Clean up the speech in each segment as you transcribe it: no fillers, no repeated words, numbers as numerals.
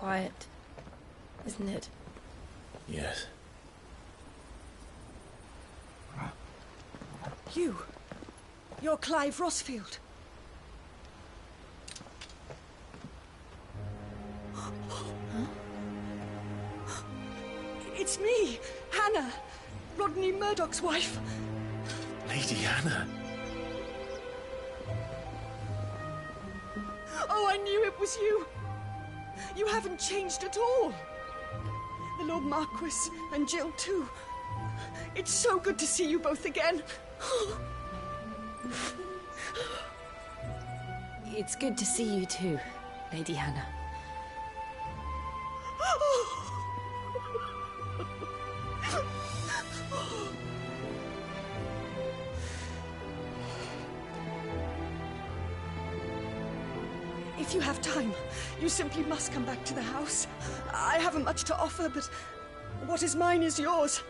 quiet, isn't it? Yes. You're Clive Rossfield. Huh? It's me, Hannah, Rodney Murdoch's wife. Lady Hannah. Oh, I knew it was you. You haven't changed at all. The Lord Marquis and Jill too. It's so good to see you both again. It's good to see you too, Lady Hannah. If you have time, you simply must come back to the house. I haven't much to offer, but what is mine is yours.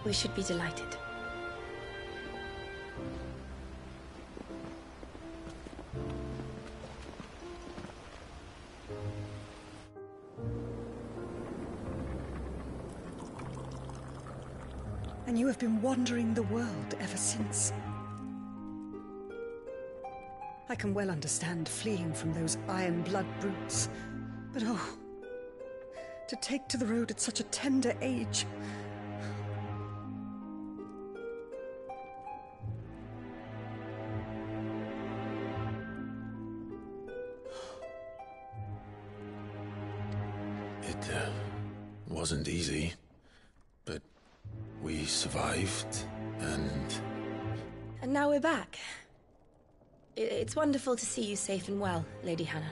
We should be delighted. And you have been wandering the world ever since. I can well understand fleeing from those iron blood brutes, but oh, to take to the road at such a tender age. It wasn't easy, but we survived, and now we're back. It's wonderful to see you safe and well, Lady Hannah.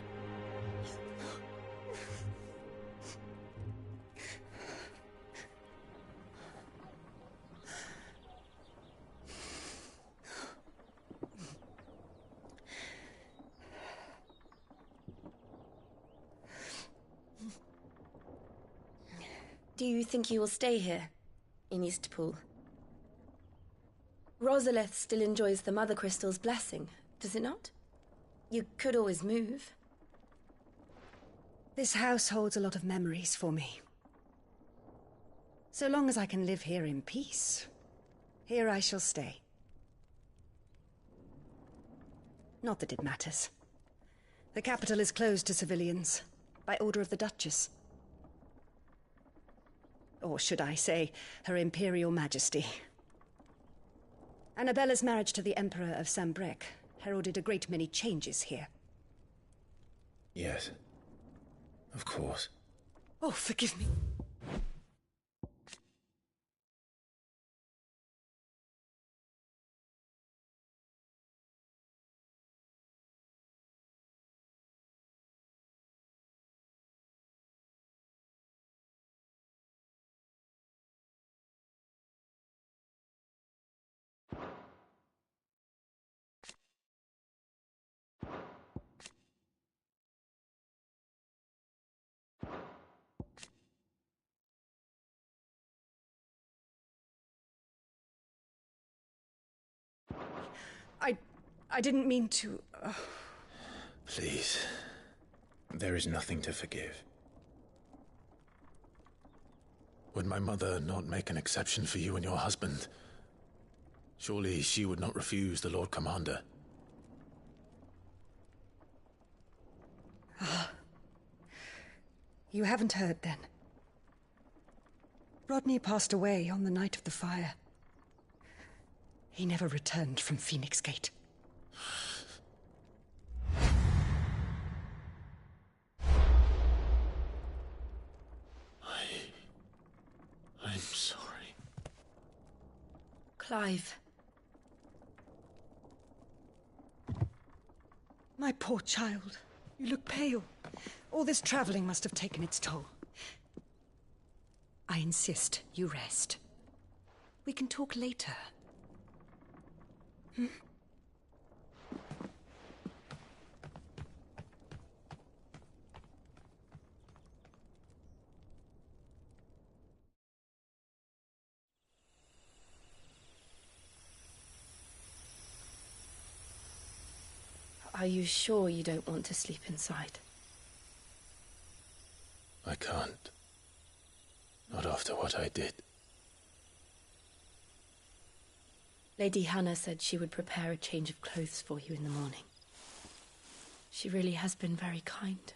Do you think you will stay here, in Eastpool? Rosalith still enjoys the Mother Crystal's blessing, does it not? You could always move. This house holds a lot of memories for me. So long as I can live here in peace, here I shall stay. Not that it matters. The capital is closed to civilians, by order of the Duchess. Or should I say, Her Imperial Majesty. Annabella's marriage to the Emperor of Sambrec heralded a great many changes here. yes, of course. Oh, forgive me. I didn't mean to... Please. There is nothing to forgive. Would my mother not make an exception for you and your husband? Surely she would not refuse the Lord Commander. You haven't heard, then. Rodney passed away on the night of the fire. He never returned from Phoenix Gate. I'm sorry. Clive. My poor child. You look pale. All this traveling must have taken its toll. I insist you rest. We can talk later. Hmm? Are you sure you don't want to sleep inside? I can't. Not after what I did. Lady Hannah said she would prepare a change of clothes for you in the morning. She really has been very kind.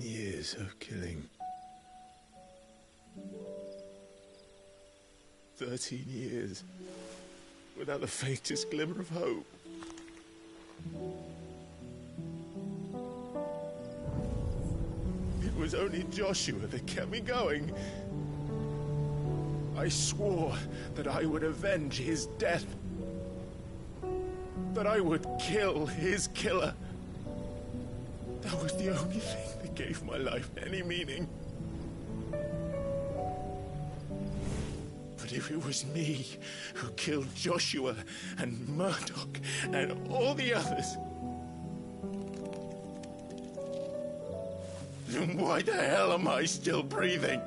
Years of killing. 13 years without the faintest glimmer of hope. It was only Joshua that kept me going. I swore that I would avenge his death. That I would kill his killer. That was the only thing that gave my life any meaning. But if it was me who killed Joshua and Murdoch and all the others, then why the hell am I still breathing?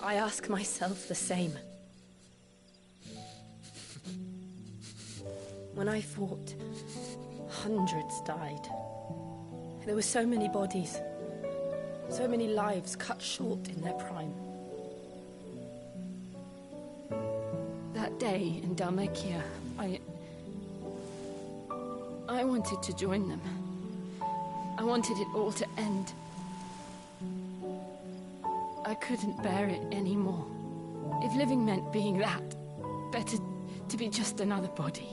I ask myself the same. When I fought, hundreds died. There were so many bodies, so many lives cut short in their prime. That day in Dalmacia, I wanted to join them. I wanted it all to end. I couldn't bear it anymore. If living meant being that, better to be just another body.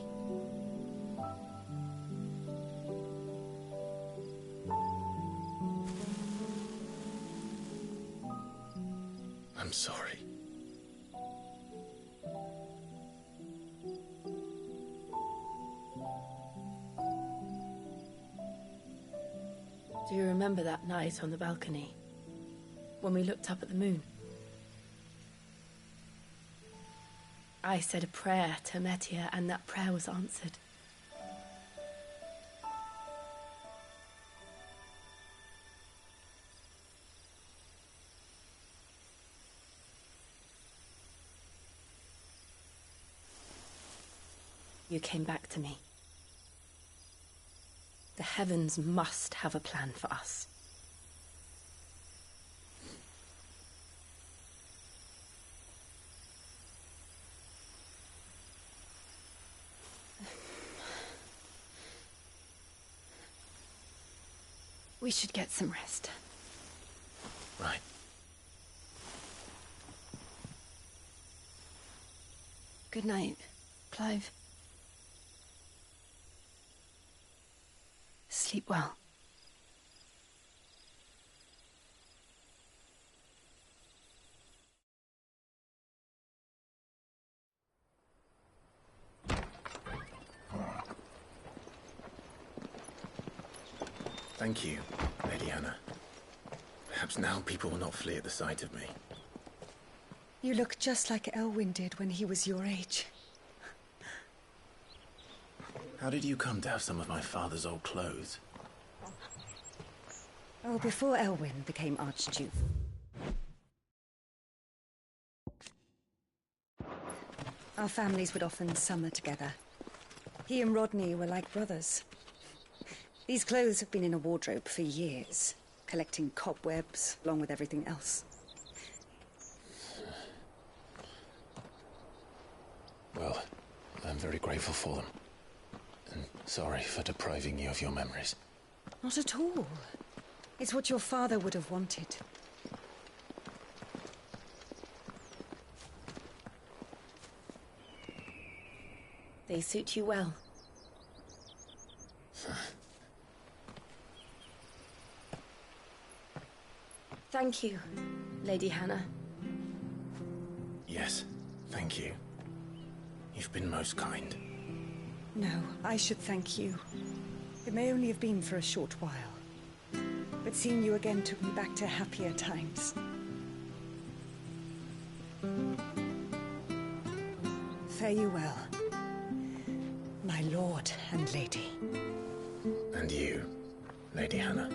I'm sorry. Do you remember that night on the balcony, when we looked up at the moon? I said a prayer to Metia, and that prayer was answered. You came back to me. The heavens must have a plan for us. We should get some rest. Right. Good night, Clive. Sleep well. Thank you, Lady Hannah. Perhaps now people will not flee at the sight of me. You look just like Elwyn did when he was your age. How did you come to have some of my father's old clothes? Oh, before Elwyn became Archduke. Our families would often summer together. He and Rodney were like brothers. These clothes have been in a wardrobe for years, collecting cobwebs along with everything else. Well, I'm very grateful for them. And sorry for depriving you of your memories. Not at all. It's what your father would have wanted. They suit you well. Thank you, Lady Hannah. Yes, thank you. You've been most kind. No, I should thank you. It may only have been for a short while, but seeing you again took me back to happier times. Fare you well, my lord and lady. And you. Lady Hannah.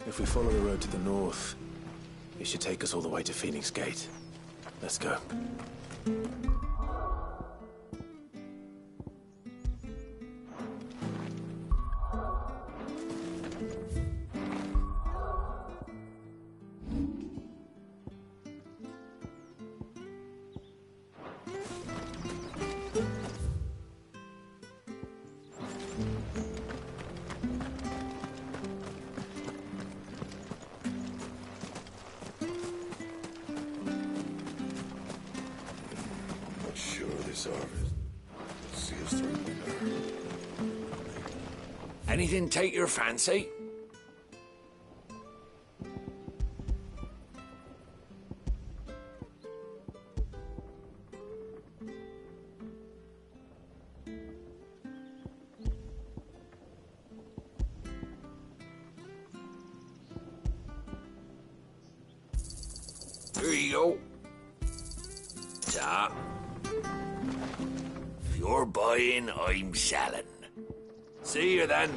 If we follow the road to the north, it should take us all the way to Phoenix Gate. Let's go. Anything take your fancy? Here you go. Ta. If you're buying, I'm selling. See you then.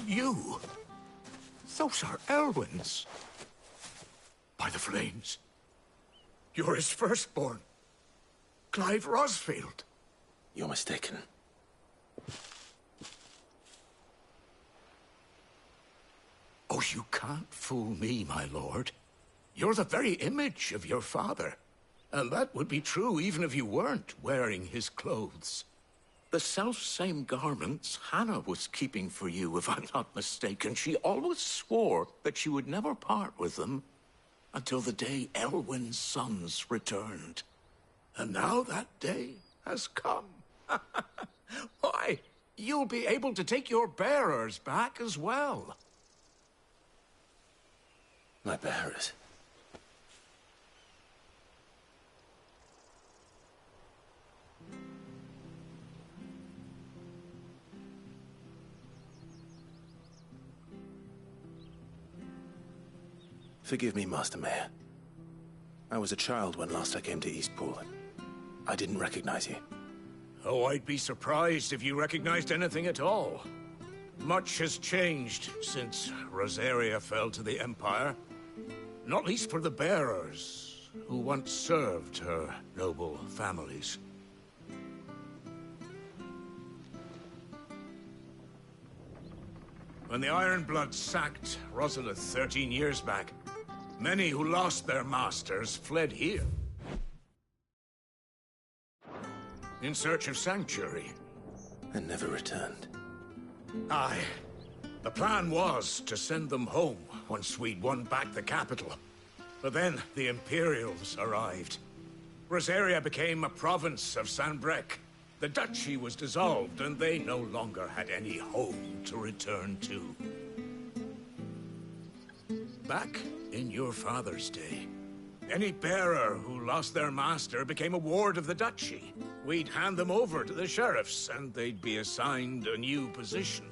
You? Those are Elwyn's. By the flames. You're his firstborn. Clive Rosfield. You're mistaken. Oh, you can't fool me, my lord. You're the very image of your father. And that would be true even if you weren't wearing his clothes. The self-same garments Hannah was keeping for you, if I'm not mistaken. She always swore that she would never part with them until the day Elwyn's sons returned. And now that day has come. Why, you'll be able to take your bearers back as well. My bearers. Forgive me, Master Mayor. I was a child when last I came to Eastpool. I didn't recognize you. Oh, I'd be surprised if you recognized anything at all. Much has changed since Rosaria fell to the Empire. Not least for the bearers, who once served her noble families. When the Ironbloods sacked Rosalith 13 years back, many who lost their masters fled here. In search of sanctuary. And never returned. Aye. The plan was to send them home once we'd won back the capital. But then the Imperials arrived. Rosaria became a province of Sanbreque. The duchy was dissolved, and they no longer had any home to return to. Back in your father's day, any bearer who lost their master became a ward of the duchy. We'd hand them over to the sheriffs, and they'd be assigned a new position.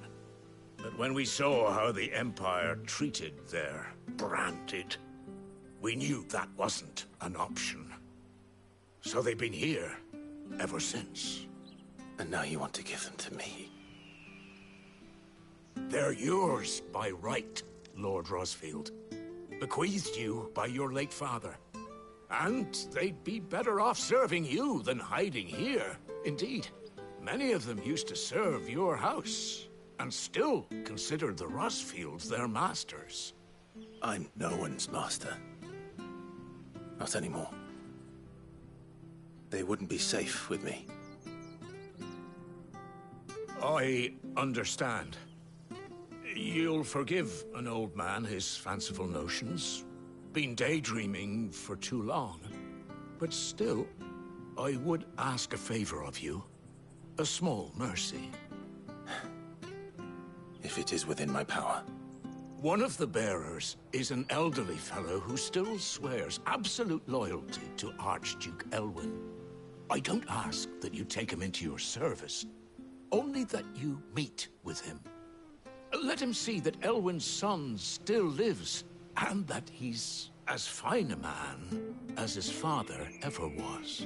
But when we saw how the Empire treated their branded, we knew that wasn't an option. So they've been here ever since. And now you want to give them to me? They're yours by right, Lord Rosfield. Bequeathed you by your late father. And they'd be better off serving you than hiding here. Indeed, many of them used to serve your house, and still consider the Rosfields their masters. I'm no one's master. Not anymore. They wouldn't be safe with me. I understand. You'll forgive an old man his fanciful notions. Been daydreaming for too long. But still, I would ask a favor of you. A small mercy. If it is within my power. One of the bearers is an elderly fellow who still swears absolute loyalty to Archduke Elwyn. I don't ask that you take him into your service, only that you meet with him. Let him see that Elwyn's son still lives, and that he's as fine a man as his father ever was.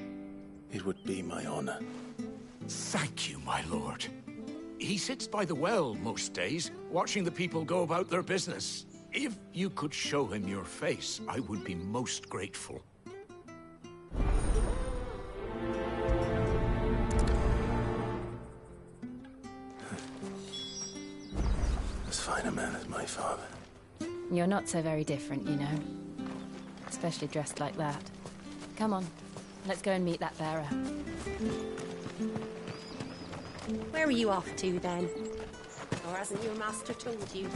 It would be my honor. Thank you, my lord. He sits by the well most days, watching the people go about their business. If you could show him your face, I would be most grateful. As fine a man as my father. You're not so very different, you know. Especially dressed like that. Come on, let's go and meet that bearer. Where are you off to, then? Or hasn't your master told you?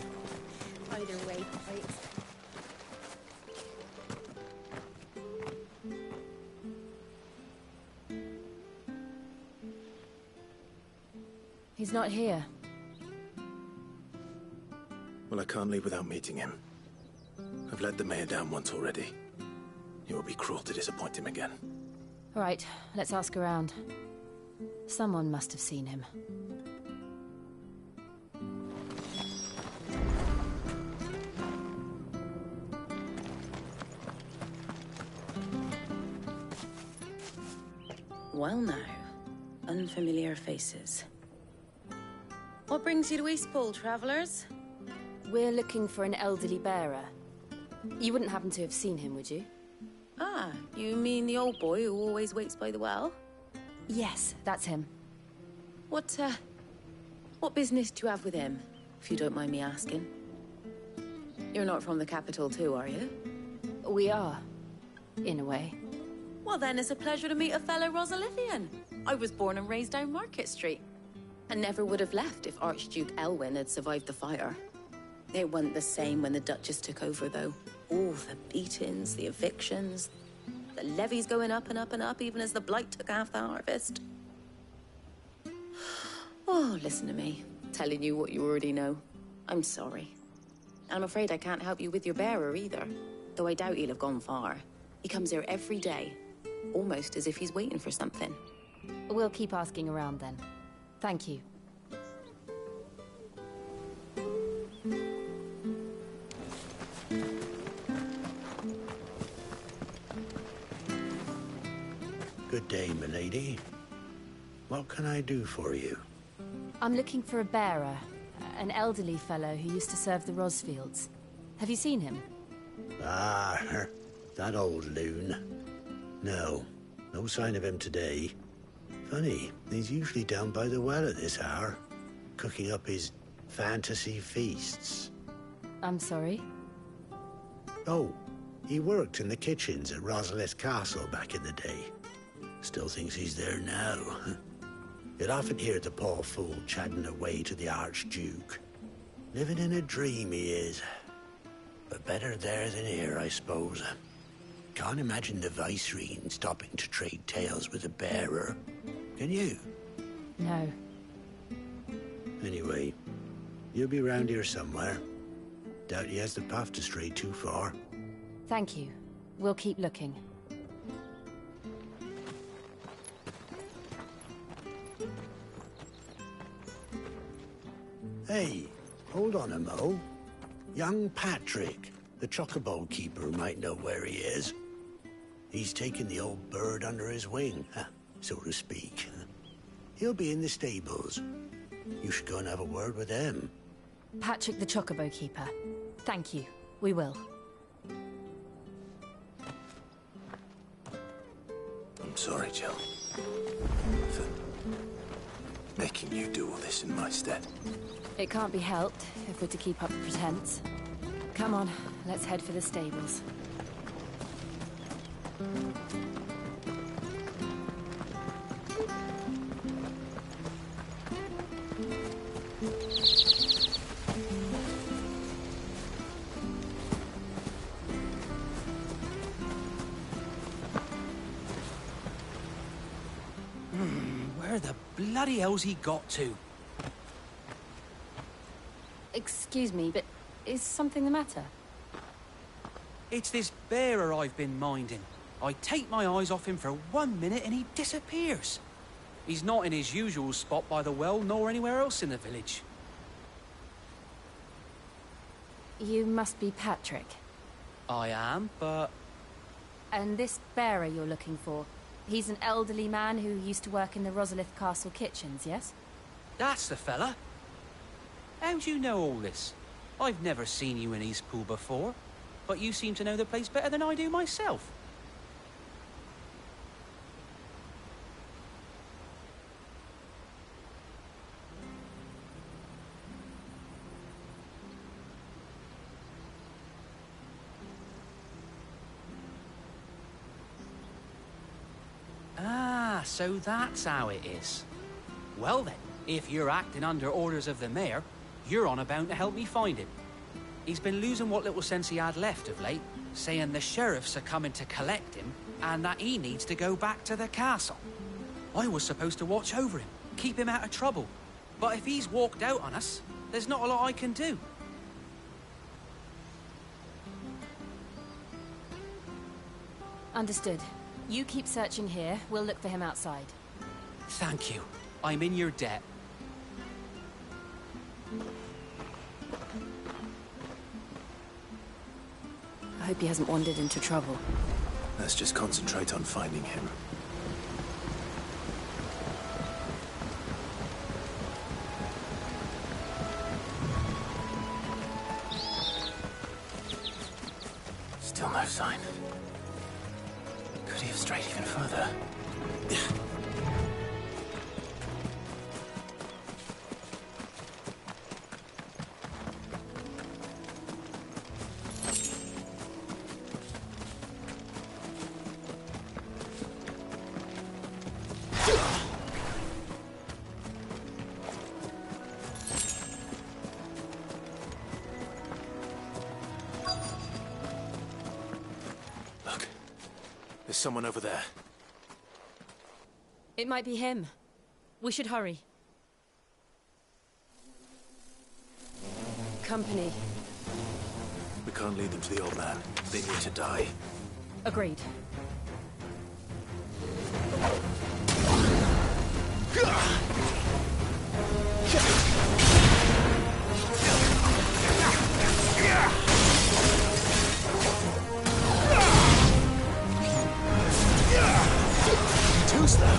Either way, right? He's not here. Well, I can't leave without meeting him. I've let the mayor down once already. It would be cruel to disappoint him again. All right, let's ask around. Someone must have seen him. Well now, unfamiliar faces. What brings you to Eastpool, travellers? We're looking for an elderly bearer. You wouldn't happen to have seen him, would you? Ah, you mean the old boy who always waits by the well? Yes, that's him. What business do you have with him, if you don't mind me asking? You're not from the capital too, are you? We are, in a way. Well then, it's a pleasure to meet a fellow Rosalithian. I was born and raised down Market Street. And never would have left if Archduke Elwyn had survived the fire. It wasn't the same when the Duchess took over, though. All the beatings, the evictions, the levies going up and up and up, even as the blight took half the harvest. Oh, listen to me, telling you what you already know. I'm sorry. I'm afraid I can't help you with your bearer either, though I doubt he'll have gone far. He comes here every day, almost as if he's waiting for something. We'll keep asking around then. Thank you. Good day, milady. What can I do for you? I'm looking for a bearer, an elderly fellow who used to serve the Rosfields. Have you seen him? Ah, that old loon. No sign of him today. Funny, he's usually down by the well at this hour, cooking up his fantasy feasts. I'm sorry? Oh, he worked in the kitchens at Rosalith Castle back in the day. Still thinks he's there now. You'd often hear the poor fool chatting away to the Archduke. Living in a dream he is. But better there than here, I suppose. Can't imagine the Viceroy stopping to trade tales with a bearer. Can you? No. Anyway, you'll be round here somewhere. Doubt he has the path to stray too far. Thank you. We'll keep looking. Hey, hold on a mo. Young Patrick, the chocobo keeper, might know where he is. He's taken the old bird under his wing, so to speak. He'll be in the stables. You should go and have a word with him. Patrick the Chocobo Keeper. Thank you. We will. I'm sorry, Jill. For making you do all this in my stead. It can't be helped if we're to keep up the pretense. Come on, let's head for the stables. bloody hell's he got to? Excuse me, but is something the matter? It's this bearer I've been minding. I take my eyes off him for 1 minute and he disappears. He's not in his usual spot by the well, nor anywhere else in the village. You must be Patrick. I am, but... And this bearer you're looking for, he's an elderly man who used to work in the Rosalith Castle kitchens, yes? That's the fella. How'd you know all this? I've never seen you in Eastpool before, but you seem to know the place better than I do myself. Ah, so that's how it is. Well then, if you're acting under orders of the mayor, you're on about to help me find him. He's been losing what little sense he had left of late, saying the sheriffs are coming to collect him, and that he needs to go back to the castle. I was supposed to watch over him, keep him out of trouble. But if he's walked out on us, there's not a lot I can do. Understood. You keep searching here, we'll look for him outside. Thank you. I'm in your debt. I hope he hasn't wandered into trouble. Let's just concentrate on finding him. Still no sign. Could he have strayed even further? Look, there's someone over there. It might be him. We should hurry. Company. We can't lead them to the old man. They need to die. Agreed. Too slow.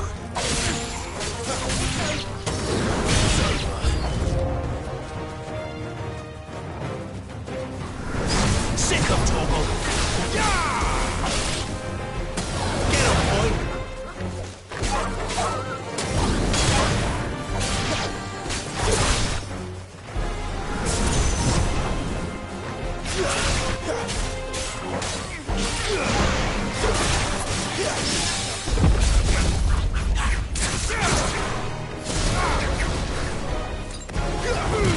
Sick of Torgal! Get him,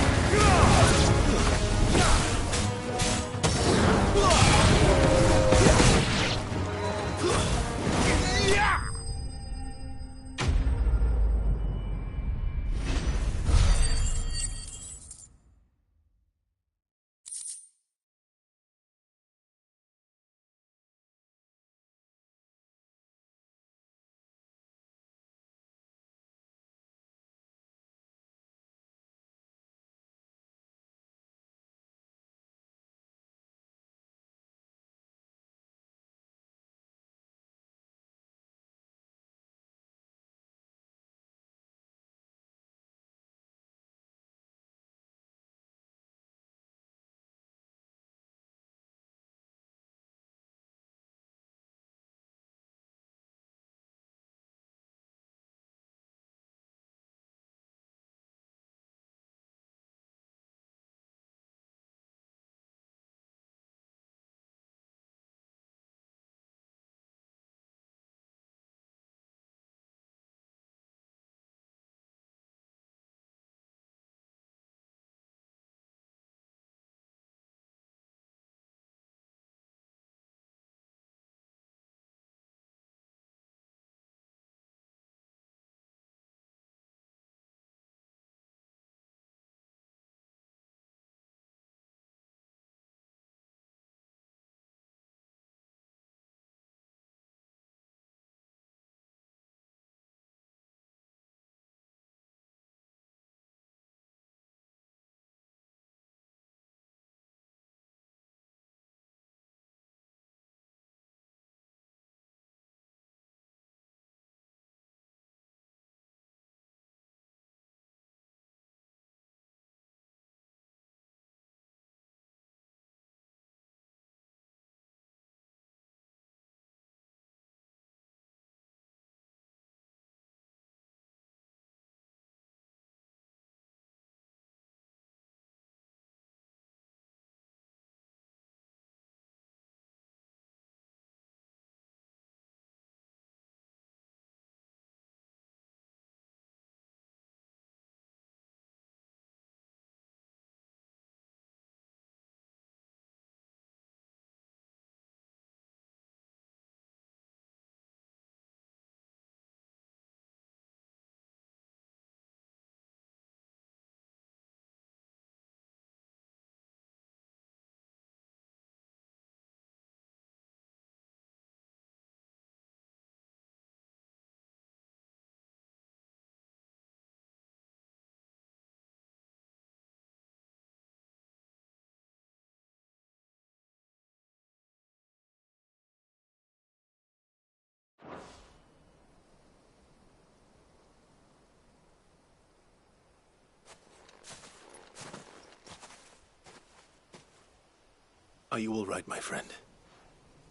Are you all right, my friend?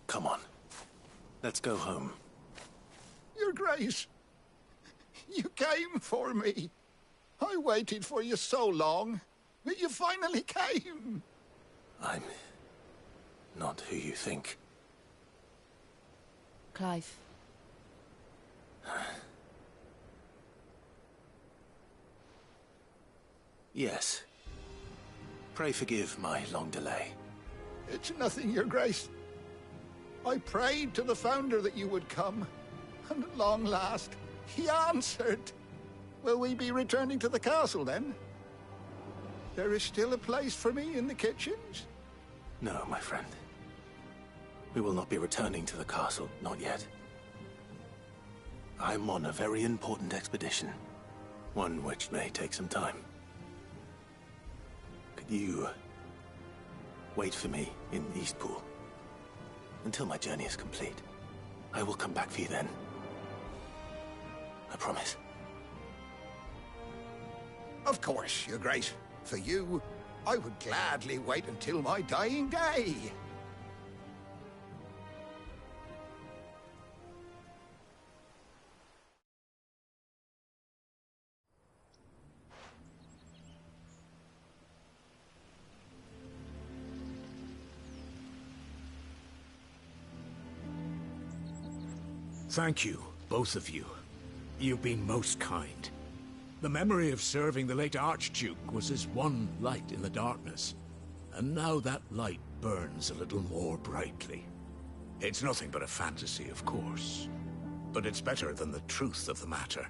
Come on. Let's go home. Your Grace, you came for me. I waited for you so long, but you finally came. I'm not who you think. Clive. Yes. Pray forgive my long delay. It's nothing, Your Grace. I prayed to the Founder that you would come, and at long last, he answered. Will we be returning to the castle, then? There is still a place for me in the kitchens? No, my friend. We will not be returning to the castle, not yet. I'm on a very important expedition, one which may take some time. Could you wait for me in Eastpool until my journey is complete? I will come back for you then. I promise. Of course, Your Grace. For you, I would gladly wait until my dying day. Thank you, both of you. You've been most kind. The memory of serving the late Archduke was as one light in the darkness, and now that light burns a little more brightly. It's nothing but a fantasy, of course, but it's better than the truth of the matter.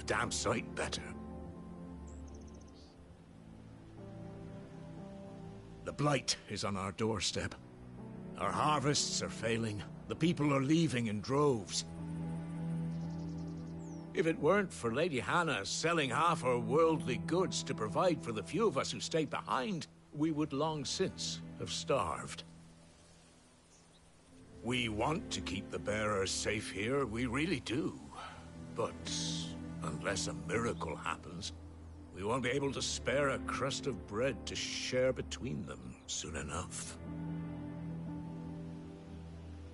A damn sight better. The blight is on our doorstep. Our harvests are failing. The people are leaving in droves. If it weren't for Lady Hannah selling half her worldly goods to provide for the few of us who stayed behind, we would long since have starved. We want to keep the bearers safe here, we really do. But unless a miracle happens, we won't be able to spare a crust of bread to share between them soon enough.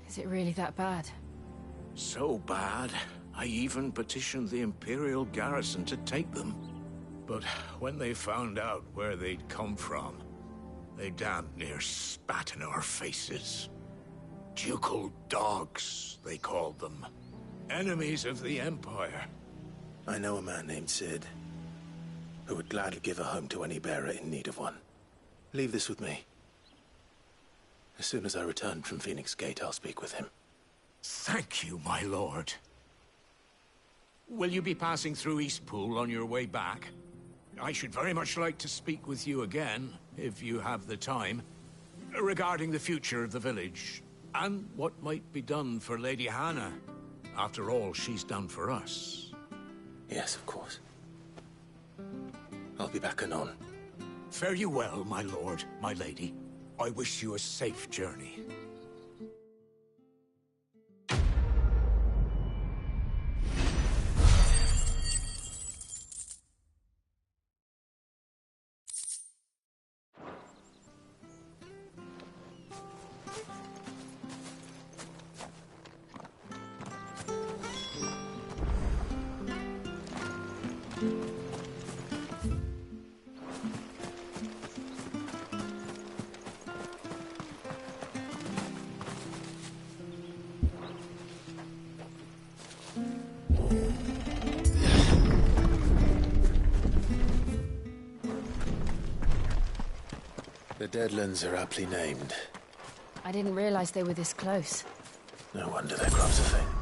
Is it really that bad? So bad, I even petitioned the Imperial garrison to take them. But when they found out where they'd come from, they damn near spat in our faces. Ducal dogs, they called them. Enemies of the Empire. I know a man named Sid, who would gladly give a home to any bearer in need of one. Leave this with me. As soon as I return from Phoenix Gate, I'll speak with him. Thank you, my lord. Will you be passing through Eastpool on your way back? I should very much like to speak with you again, if you have the time, regarding the future of the village, and what might be done for Lady Hannah, after all she's done for us. Yes, of course. I'll be back anon. Fare you well, my lord, my lady. I wish you a safe journey. The Deadlands are aptly named. I didn't realize they were this close. No wonder their crops are failing.